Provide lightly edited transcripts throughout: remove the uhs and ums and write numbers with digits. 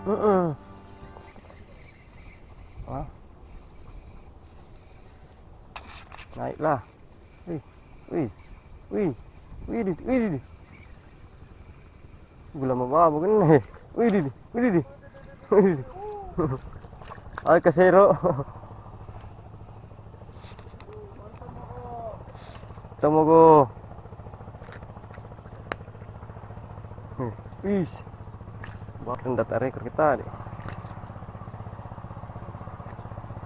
Ah, naiklah. Wih, wih, wih, wih, wih. Gula mababo kan nih. Wih, wih. Wih. Ay kasero. Temu ko. Wih. Bakal data rekor kita nih.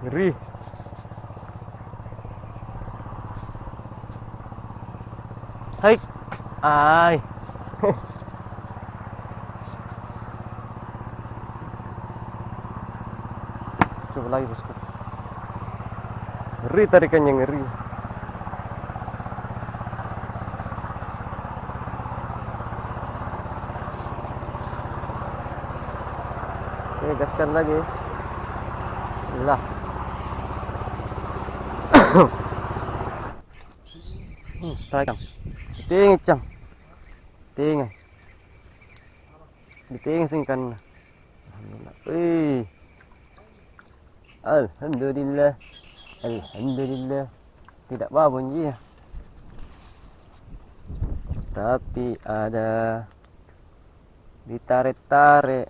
Ngeri. Hai. Ay. Coba lagi bosku. Ngeri tarikannya, ngeri. Oke, gaskan lagi. Bismillah. Tarik. Tinggi cang. Tinggi. Ditinggi singkan. Alhamdulillah. Wih. Alhamdulillah. Alhamdulillah. Tidak babon dia. Tapi ada ditarik-tarik.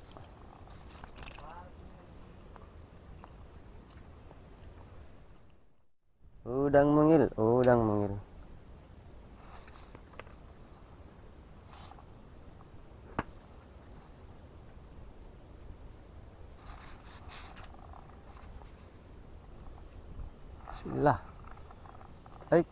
Udang mungil, udang mungil. Bismillah. Baik.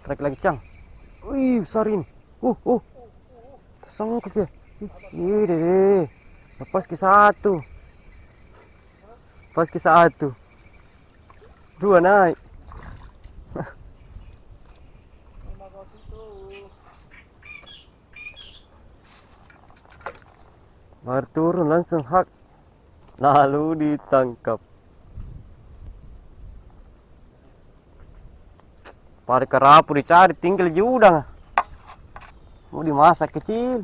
Tarik lagi cang. Wih, besar ini. Tersangkut ya. Ih, deh. Lepas ke satu. Lepas ke satu. Dua naik. Baru turun langsung hak. Lalu ditangkap. Pada kerapu dicari, tinggal di udang. Mau dimasak kecil.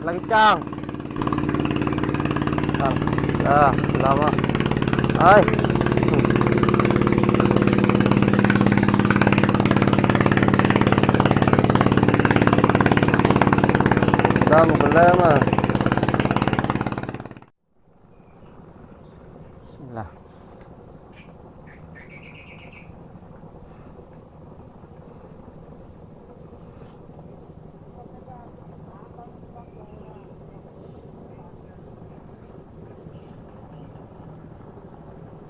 Lagi cang. Lama. Hai. Lama belama. Bismillah.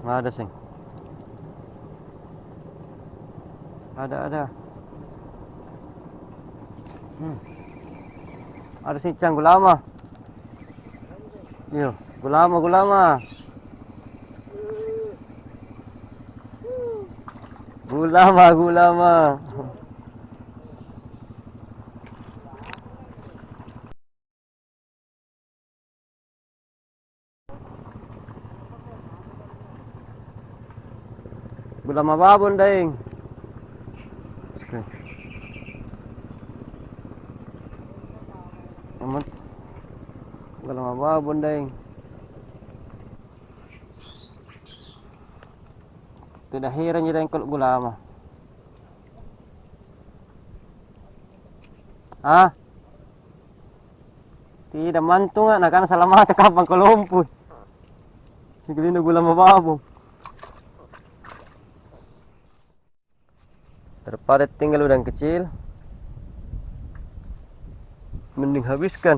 Nggak ada sing. Ada. Ada sing cang gulama. Yo, gulama. Gulama. Gulama babon daing. Amat. Gulama babon daing. Tidak heran jadi kalau gulama. Ah. Tidak mantung nak kan salah mata kapan kelompok. Sigelino gulama babon. Daripada tinggal udang kecil, Mending habiskan.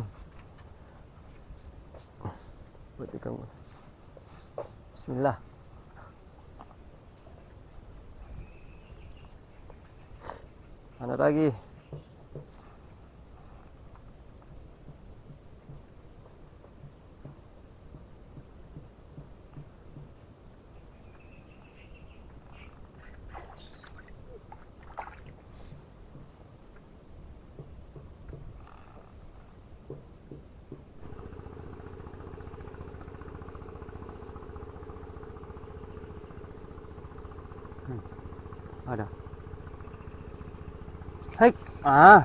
Buat ikan. Bismillah. Mana lagi? Ada. Hai,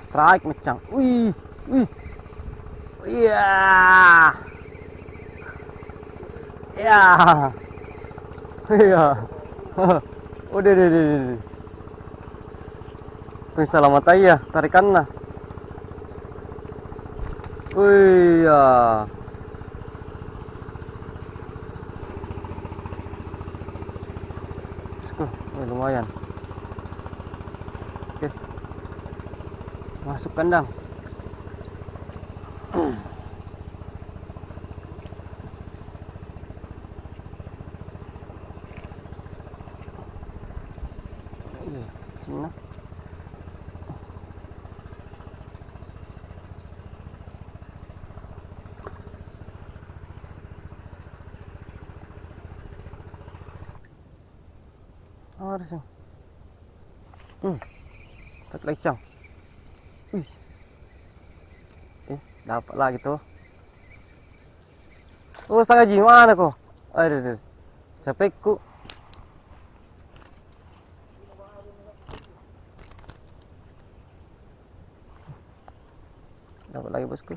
strike macam. Wih, wih. Iya. Ya. Iya. Udah, deh. Tuh selamat aja, tarikan nah. Wih, ya. Lumayan. Oke. Masuk kandang. Cina. Ada sih. Tak lecang. Wih. Dapat lagi tuh. Oh, sangaji mana kok? Aduh. Capekku. Dapat lagi bosku.